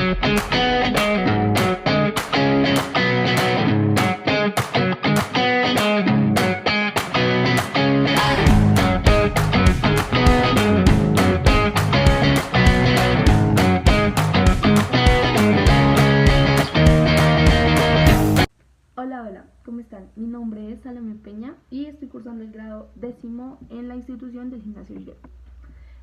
Hola, ¿cómo están? Mi nombre es Salomé Peña y estoy cursando el grado 10º en la institución del Gimnasio Villero.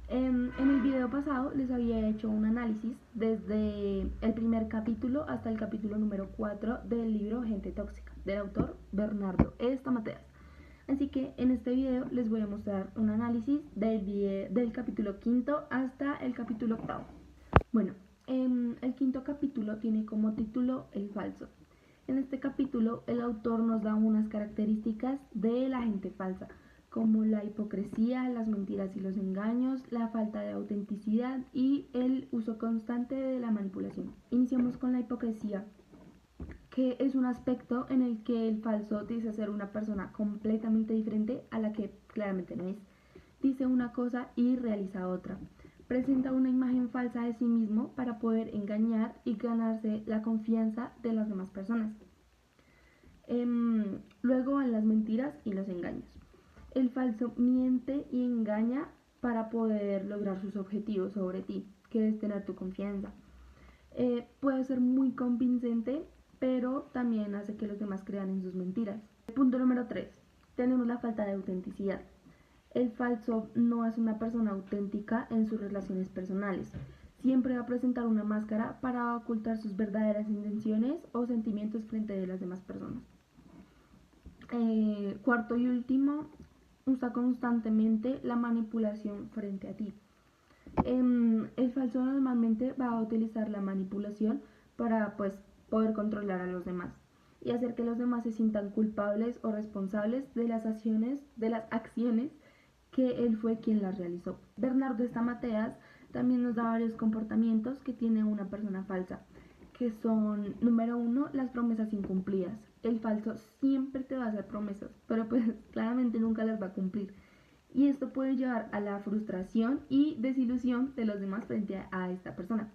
En el video pasado les había hecho un análisis desde el primer capítulo hasta el capítulo número 4 del libro Gente Tóxica, del autor Bernardo Estamateas. Así que en este video les voy a mostrar un análisis del capítulo 5 hasta el capítulo 8. Bueno, el quinto capítulo tiene como título El falso. En este capítulo el autor nos da unas características de la gente falsa, como la hipocresía, las mentiras y los engaños, la falta de autenticidad y el uso constante de la manipulación. Iniciamos con la hipocresía, que es un aspecto en el que el falso dice ser una persona completamente diferente a la que claramente no es. Dice una cosa y realiza otra. Presenta una imagen falsa de sí mismo para poder engañar y ganarse la confianza de las demás personas. Luego van las mentiras y los engaños. El falso miente y engaña para poder lograr sus objetivos sobre ti, que es tener tu confianza. Puede ser muy convincente, pero también hace que los demás crean en sus mentiras. Punto número 3. Tenemos la falta de autenticidad. El falso no es una persona auténtica en sus relaciones personales. Siempre va a presentar una máscara para ocultar sus verdaderas intenciones o sentimientos frente a las demás personas. Cuarto y último, usa constantemente la manipulación frente a ti. El falso normalmente va a utilizar la manipulación para poder controlar a los demás y hacer que los demás se sientan culpables o responsables de las acciones que él fue quien las realizó. Bernardo Estamateas también nos da varios comportamientos que tiene una persona falsa, que son, número 1, las promesas incumplidas. El falso siempre te va a hacer promesas, pero pues claramente nunca las va a cumplir. Y esto puede llevar a la frustración y desilusión de los demás frente a esta persona.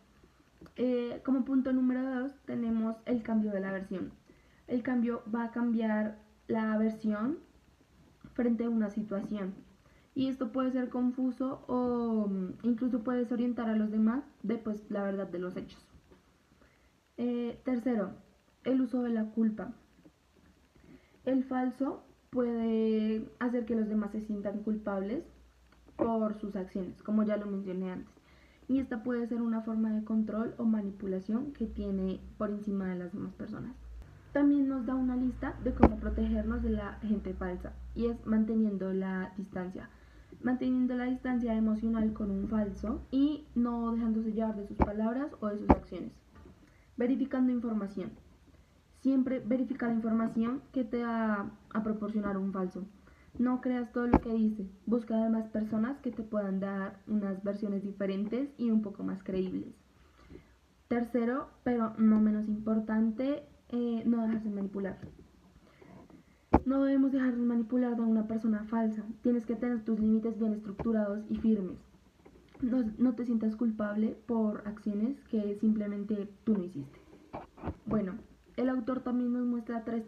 Como punto número 2 tenemos el cambio de la versión. El cambio va a cambiar la versión frente a una situación. Y esto puede ser confuso o incluso puede desorientar a los demás de la verdad de los hechos. Tercero, el uso de la culpa. El falso puede hacer que los demás se sientan culpables por sus acciones, como ya lo mencioné antes. Y esta puede ser una forma de control o manipulación que tiene por encima de las demás personas. También nos da una lista de cómo protegernos de la gente falsa, y es manteniendo la distancia. Manteniendo la distancia emocional con un falso y no dejándose llevar de sus palabras o de sus acciones. Verificando información. Siempre verifica la información que te va a proporcionar un falso. No creas todo lo que dice. Busca además personas que te puedan dar unas versiones diferentes y un poco más creíbles. Tercero, pero no menos importante, no dejarse manipular. No debemos dejarnos manipular de una persona falsa. Tienes que tener tus límites bien estructurados y firmes. No te sientas culpable por acciones que simplemente tú no hiciste. Bueno, el autor también nos muestra tres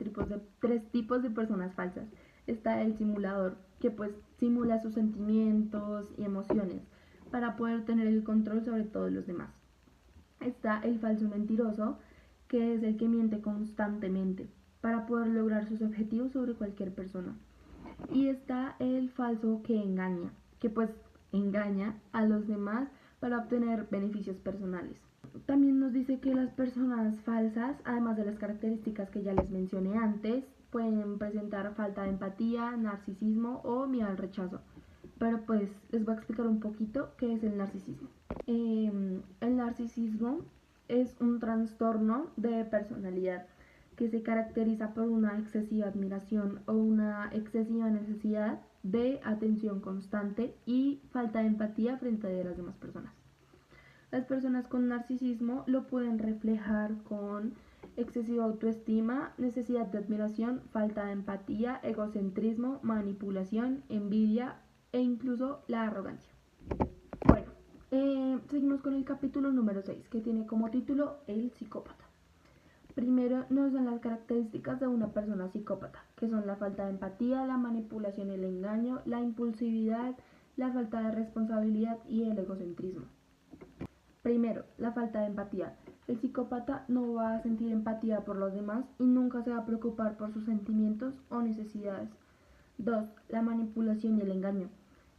tipos de personas falsas. Está el simulador, que simula sus sentimientos y emociones para poder tener el control sobre todos los demás. Está el falso mentiroso, que es el que miente constantemente para poder lograr sus objetivos sobre cualquier persona. Y está el falso que engaña, que engaña a los demás para obtener beneficios personales. También nos dice que las personas falsas, además de las características que ya les mencioné antes, pueden presentar falta de empatía, narcisismo o miedo al rechazo. Pero les voy a explicar un poquito qué es el narcisismo. El narcisismo es un trastorno de personalidad que se caracteriza por una excesiva admiración o una excesiva necesidad de atención constante y falta de empatía frente a las demás personas. Las personas con narcisismo lo pueden reflejar con excesiva autoestima, necesidad de admiración, falta de empatía, egocentrismo, manipulación, envidia e incluso la arrogancia. Bueno, Seguimos con el capítulo número 6, que tiene como título El psicópata. Primero nos dan las características de una persona psicópata, que son la falta de empatía, la manipulación y el engaño, la impulsividad, la falta de responsabilidad y el egocentrismo. Primero, la falta de empatía. El psicópata no va a sentir empatía por los demás y nunca se va a preocupar por sus sentimientos o necesidades. 2. La manipulación y el engaño.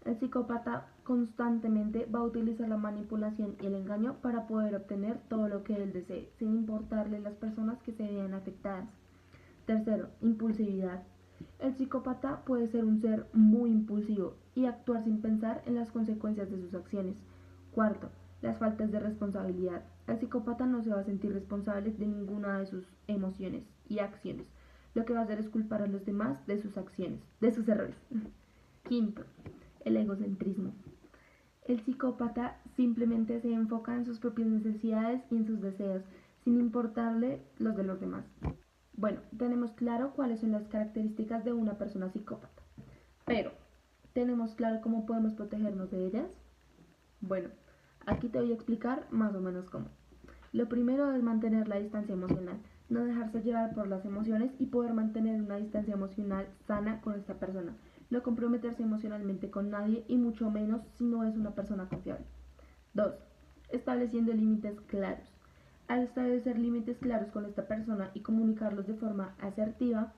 El psicópata constantemente va a utilizar la manipulación y el engaño para poder obtener todo lo que él desee, sin importarle las personas que se vean afectadas. Tercero, impulsividad. El psicópata puede ser un ser muy impulsivo y actuar sin pensar en las consecuencias de sus acciones. Cuarto, las faltas de responsabilidad. El psicópata no se va a sentir responsable de ninguna de sus emociones y acciones. Lo que va a hacer es culpar a los demás de sus acciones, de sus errores. Quinto, el egocentrismo. El psicópata simplemente se enfoca en sus propias necesidades y en sus deseos, sin importarle los de los demás. Bueno, tenemos claro cuáles son las características de una persona psicópata, pero ¿tenemos claro cómo podemos protegernos de ellas? Bueno, aquí te voy a explicar más o menos cómo. Lo primero es mantener la distancia emocional, no dejarse llevar por las emociones y poder mantener una distancia emocional sana con esta persona. No comprometerse emocionalmente con nadie y mucho menos si no es una persona confiable. 2. Estableciendo límites claros. Al establecer límites claros con esta persona y comunicarlos de forma asertiva,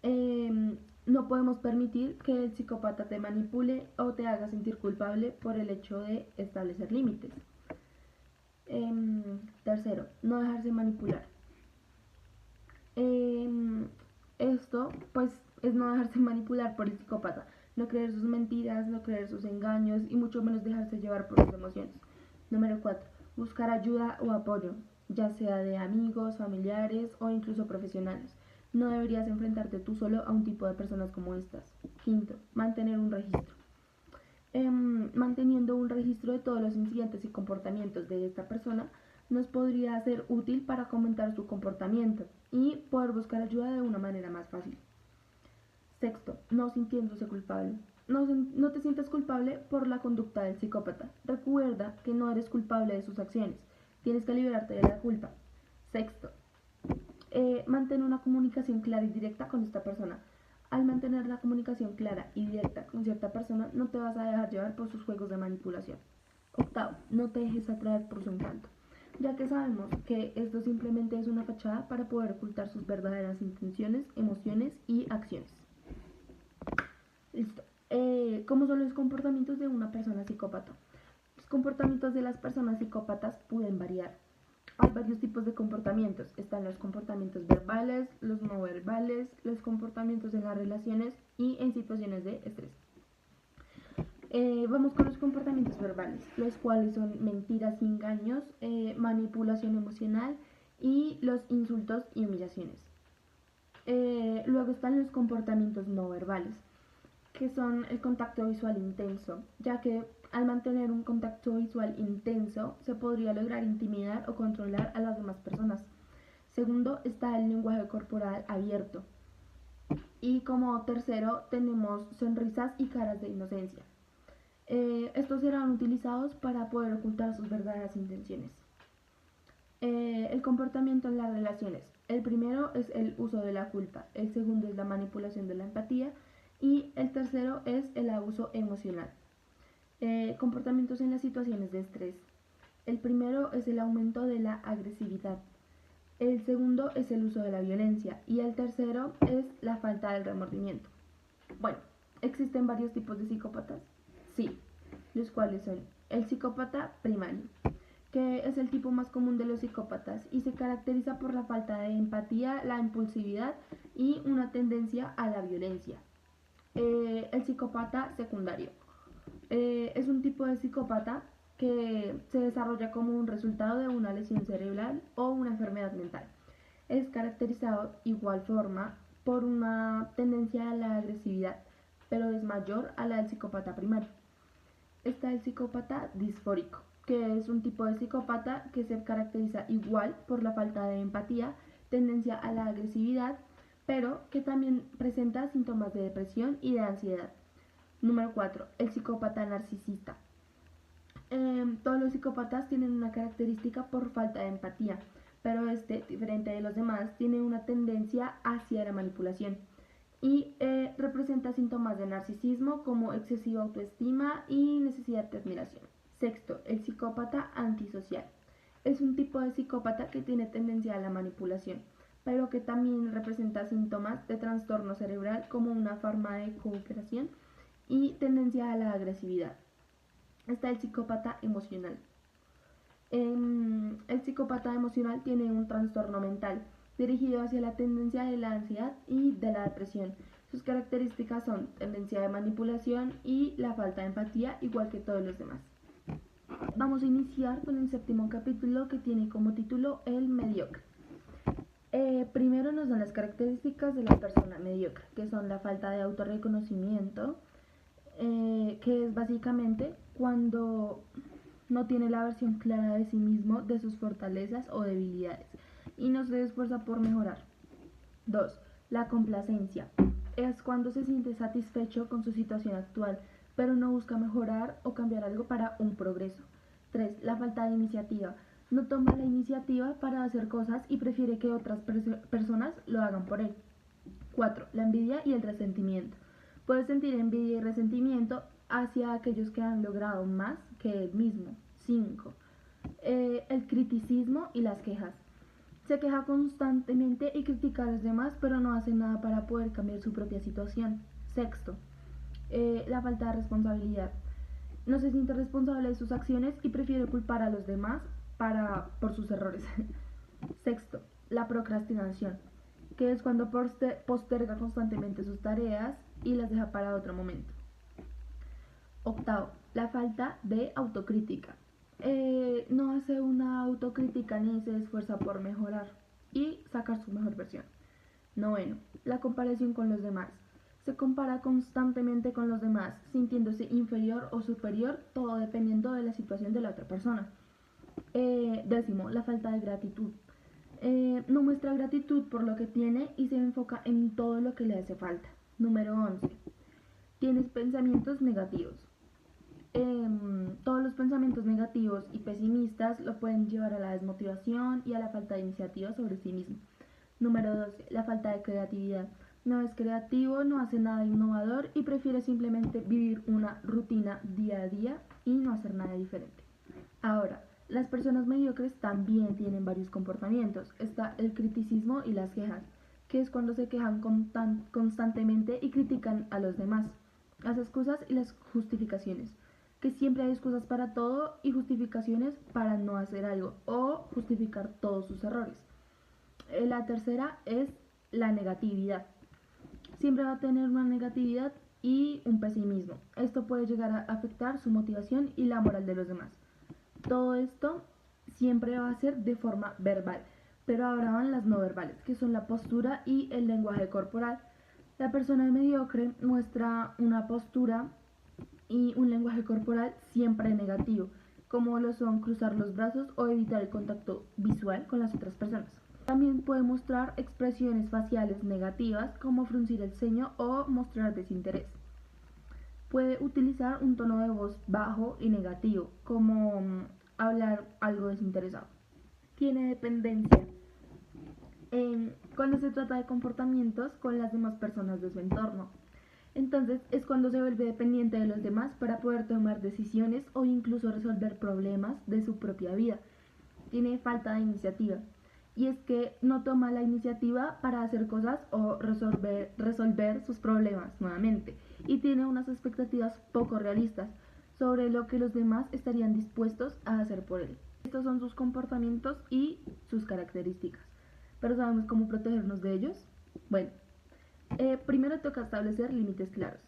no podemos permitir que el psicópata te manipule o te haga sentir culpable por el hecho de establecer límites. Tercero, no dejarse manipular. Esto pues es no dejarse manipular por el psicópata, no creer sus mentiras, no creer sus engaños y mucho menos dejarse llevar por sus emociones. Número 4. Buscar ayuda o apoyo, ya sea de amigos, familiares o incluso profesionales. No deberías enfrentarte tú solo a un tipo de personas como estas. Quinto, mantener un registro. Manteniendo un registro de todos los incidentes y comportamientos de esta persona nos podría ser útil para comentar su comportamiento y poder buscar ayuda de una manera más fácil. Sexto, no sintiéndose culpable. No te sientas culpable por la conducta del psicópata. Recuerda que no eres culpable de sus acciones. Tienes que liberarte de la culpa. Sexto, mantén una comunicación clara y directa con esta persona. Al mantener la comunicación clara y directa con cierta persona, no te vas a dejar llevar por sus juegos de manipulación. Octavo, no te dejes atraer por su encanto, ya que sabemos que esto simplemente es una fachada para poder ocultar sus verdaderas intenciones, emociones y acciones. Listo. ¿Cómo son los comportamientos de una persona psicópata? Los comportamientos de las personas psicópatas pueden variar. Hay varios tipos de comportamientos. Están los comportamientos verbales, los no verbales, los comportamientos en las relaciones y en situaciones de estrés. Vamos con los comportamientos verbales, los cuales son mentiras y engaños, manipulación emocional y los insultos y humillaciones. Luego están los comportamientos no verbales, que son el contacto visual intenso, ya que al mantener un contacto visual intenso se podría lograr intimidar o controlar a las demás personas. Segundo está el lenguaje corporal abierto. Y como tercero tenemos sonrisas y caras de inocencia. Estos serán utilizados para poder ocultar sus verdaderas intenciones. El comportamiento en las relaciones. El primero es el uso de la culpa, el segundo es la manipulación de la empatía y el tercero es el abuso emocional. Comportamientos en las situaciones de estrés. El primero es el aumento de la agresividad. El segundo es el uso de la violencia y el tercero es la falta del remordimiento. Bueno, ¿existen varios tipos de psicópatas? Sí, los cuales son el psicópata primario, que es el tipo más común de los psicópatas y se caracteriza por la falta de empatía, la impulsividad y una tendencia a la violencia. El psicópata secundario es un tipo de psicópata que se desarrolla como un resultado de una lesión cerebral o una enfermedad mental. Es caracterizado igual forma por una tendencia a la agresividad, pero es mayor a la del psicópata primario. Está el psicópata disfórico, que es un tipo de psicópata que se caracteriza igual por la falta de empatía, tendencia a la agresividad, pero que también presenta síntomas de depresión y de ansiedad. Número 4. El psicópata narcisista. Todos los psicópatas tienen una característica por falta de empatía, pero diferente de los demás, tiene una tendencia hacia la manipulación y representa síntomas de narcisismo como excesiva autoestima y necesidad de admiración. Sexto, el psicópata antisocial. Es un tipo de psicópata que tiene tendencia a la manipulación, pero que también representa síntomas de trastorno cerebral como una forma de cooperación y tendencia a la agresividad. Está el psicópata emocional. El psicópata emocional tiene un trastorno mental dirigido hacia la tendencia de la ansiedad y de la depresión. Sus características son tendencia de manipulación y la falta de empatía, igual que todos los demás. Vamos a iniciar con el séptimo capítulo, que tiene como título El mediocre. Primero nos dan las características de la persona mediocre, que son la falta de autorreconocimiento, que es básicamente cuando no tiene la versión clara de sí mismo, de sus fortalezas o debilidades, y no se esfuerza por mejorar. 2. La complacencia. Es cuando se siente satisfecho con su situación actual, pero no busca mejorar o cambiar algo para un progreso. 3. La falta de iniciativa. No toma la iniciativa para hacer cosas y prefiere que otras personas lo hagan por él. 4. La envidia y el resentimiento. Puede sentir envidia y resentimiento hacia aquellos que han logrado más que él mismo. 5. El criticismo y las quejas. Se queja constantemente y critica a los demás, pero no hace nada para poder cambiar su propia situación. Sexto, la falta de responsabilidad. No se siente responsable de sus acciones y prefiere culpar a los demás por sus errores. Sexto, la procrastinación, que es cuando posterga constantemente sus tareas y las deja para otro momento. Octavo, la falta de autocrítica. No hace una autocrítica ni se esfuerza por mejorar y sacar su mejor versión. Noveno, la comparación con los demás. Se compara constantemente con los demás, sintiéndose inferior o superior, todo dependiendo de la situación de la otra persona. Décimo, la falta de gratitud. No muestra gratitud por lo que tiene y se enfoca en todo lo que le hace falta. Número 11. Tienes pensamientos negativos. Todos los pensamientos negativos y pesimistas lo pueden llevar a la desmotivación y a la falta de iniciativa sobre sí mismo. Número 12. La falta de creatividad. No es creativo, no hace nada innovador y prefiere simplemente vivir una rutina día a día y no hacer nada diferente. Ahora, las personas mediocres también tienen varios comportamientos. Está el criticismo y las quejas, que es cuando se quejan constantemente y critican a los demás. Las excusas y las justificaciones, que siempre hay excusas para todo y justificaciones para no hacer algo o justificar todos sus errores. La tercera es la negatividad. Siempre va a tener una negatividad y un pesimismo. Esto puede llegar a afectar su motivación y la moral de los demás. Todo esto siempre va a ser de forma verbal, pero ahora van las no verbales, que son la postura y el lenguaje corporal. La persona mediocre muestra una postura y un lenguaje corporal siempre negativo, como lo son cruzar los brazos o evitar el contacto visual con las otras personas. También puede mostrar expresiones faciales negativas, como fruncir el ceño o mostrar desinterés. Puede utilizar un tono de voz bajo y negativo, como hablar algo desinteresado. Tiene dependencia cuando se trata de comportamientos con las demás personas de su entorno. Entonces es cuando se vuelve dependiente de los demás para poder tomar decisiones o incluso resolver problemas de su propia vida. Tiene falta de iniciativa. Y es que no toma la iniciativa para hacer cosas o resolver sus problemas nuevamente. Y tiene unas expectativas poco realistas sobre lo que los demás estarían dispuestos a hacer por él. Estos son sus comportamientos y sus características. ¿Pero sabemos cómo protegernos de ellos? Bueno, primero toca establecer límites claros.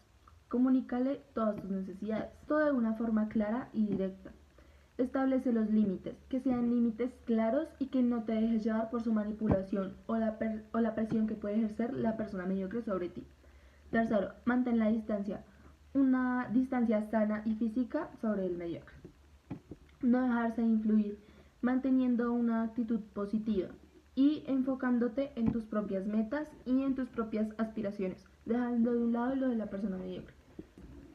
Comunícale todas tus necesidades, todo de una forma clara y directa. Establece los límites, que sean límites claros y que no te dejes llevar por su manipulación o la presión que puede ejercer la persona mediocre sobre ti. Tercero, mantén la distancia, una distancia sana y física sobre el mediocre. No dejarse influir, manteniendo una actitud positiva y enfocándote en tus propias metas y en tus propias aspiraciones, dejando de un lado lo de la persona mediocre.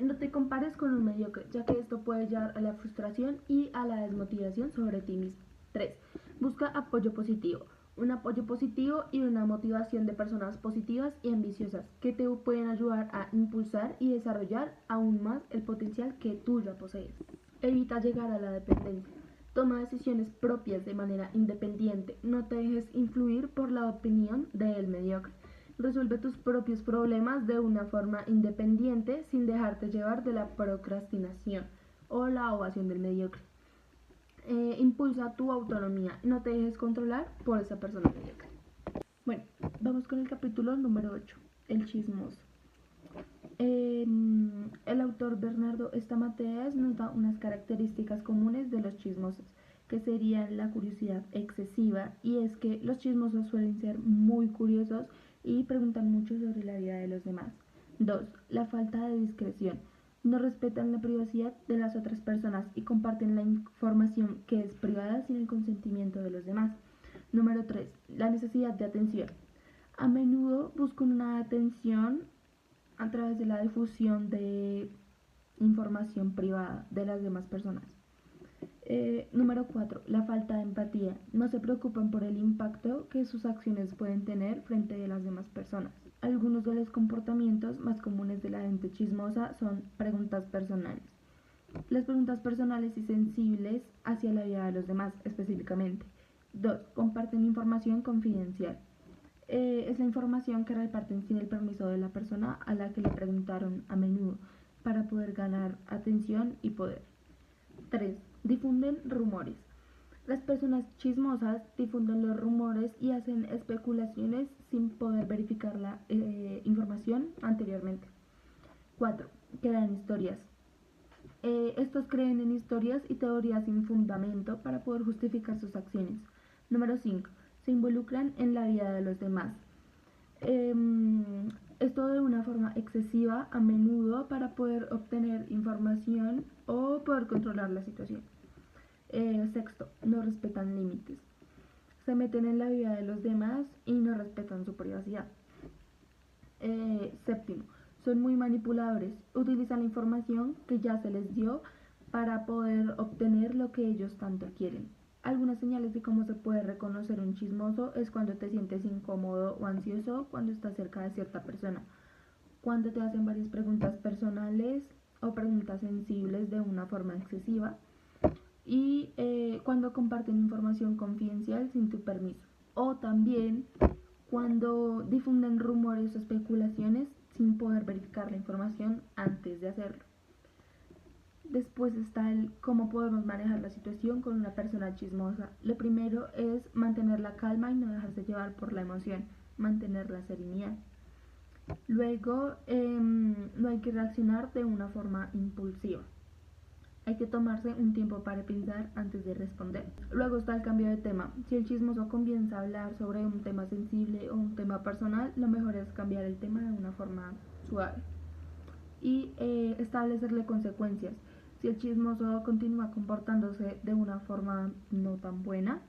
No te compares con un mediocre, ya que esto puede llevar a la frustración y a la desmotivación sobre ti mismo. 3. Busca apoyo positivo. Un apoyo positivo y una motivación de personas positivas y ambiciosas que te pueden ayudar a impulsar y desarrollar aún más el potencial que tú ya posees. Evita llegar a la dependencia. Toma decisiones propias de manera independiente. No te dejes influir por la opinión del mediocre. Resuelve tus propios problemas de una forma independiente sin dejarte llevar de la procrastinación o la ovación del mediocre. Impulsa tu autonomía. No te dejes controlar por esa persona mediocre. Bueno, vamos con el capítulo número 8, el chismoso. El autor Bernardo Estamateas nos da unas características comunes de los chismosos, que serían la curiosidad excesiva, y es que los chismosos suelen ser muy curiosos y preguntan mucho sobre la vida de los demás. 2. La falta de discreción. No respetan la privacidad de las otras personas y comparten la información que es privada sin el consentimiento de los demás. Número 3. La necesidad de atención. A menudo buscan una atención a través de la difusión de información privada de las demás personas. Número 4. La falta de empatía. No se preocupan por el impacto que sus acciones pueden tener frente a las demás personas. Algunos de los comportamientos más comunes de la gente chismosa son preguntas personales. Las preguntas personales y sensibles hacia la vida de los demás específicamente. 2. Comparten información confidencial. Es la información que reparten sin el permiso de la persona a la que le preguntaron a menudo para poder ganar atención y poder. 3. Difunden rumores. Las personas chismosas difunden los rumores y hacen especulaciones sin poder verificar la información anteriormente. 4. Crean historias. Estos creen en historias y teorías sin fundamento para poder justificar sus acciones. Número 5. Se involucran en la vida de los demás. Esto de una forma excesiva a menudo para poder obtener información o poder controlar la situación. 6. No respetan límites. Se meten en la vida de los demás y no respetan su privacidad. 7. Son muy manipuladores. Utilizan la información que ya se les dio para poder obtener lo que ellos tanto quieren. Algunas señales de cómo se puede reconocer un chismoso es cuando te sientes incómodo o ansioso cuando estás cerca de cierta persona, cuando te hacen varias preguntas personales o preguntas sensibles de una forma excesiva, y cuando comparten información confidencial sin tu permiso, o también cuando difunden rumores o especulaciones sin poder verificar la información antes de hacerlo. Después está el cómo podemos manejar la situación con una persona chismosa. Lo primero es mantener la calma y no dejarse llevar por la emoción, mantener la serenidad. Luego, no hay que reaccionar de una forma impulsiva. Hay que tomarse un tiempo para pensar antes de responder. Luego está el cambio de tema. Si el chismoso comienza a hablar sobre un tema sensible o un tema personal, lo mejor es cambiar el tema de una forma suave y establecerle consecuencias. Si el chismoso continúa comportándose de una forma no tan buena,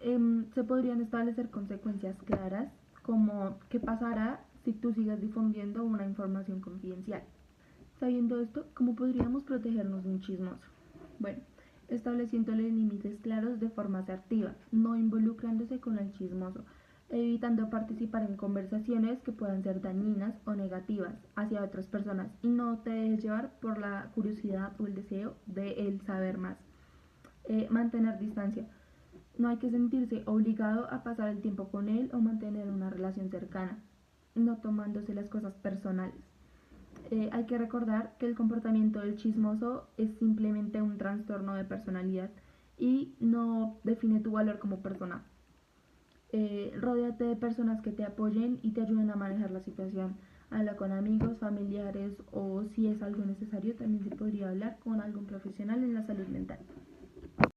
se podrían establecer consecuencias claras, como qué pasará si tú sigues difundiendo una información confidencial. Sabiendo esto, ¿cómo podríamos protegernos de un chismoso? Bueno, estableciéndole límites claros de forma asertiva, no involucrándose con el chismoso, evitando participar en conversaciones que puedan ser dañinas o negativas hacia otras personas, y no te dejes llevar por la curiosidad o el deseo de el saber más. Mantener distancia. No hay que sentirse obligado a pasar el tiempo con él o mantener una relación cercana, no tomándose las cosas personales. Hay que recordar que el comportamiento del chismoso es simplemente un trastorno de personalidad y no define tu valor como persona. Ródeate de personas que te apoyen y te ayuden a manejar la situación. Habla con amigos, familiares, o si es algo necesario también se podría hablar con algún profesional en la salud mental.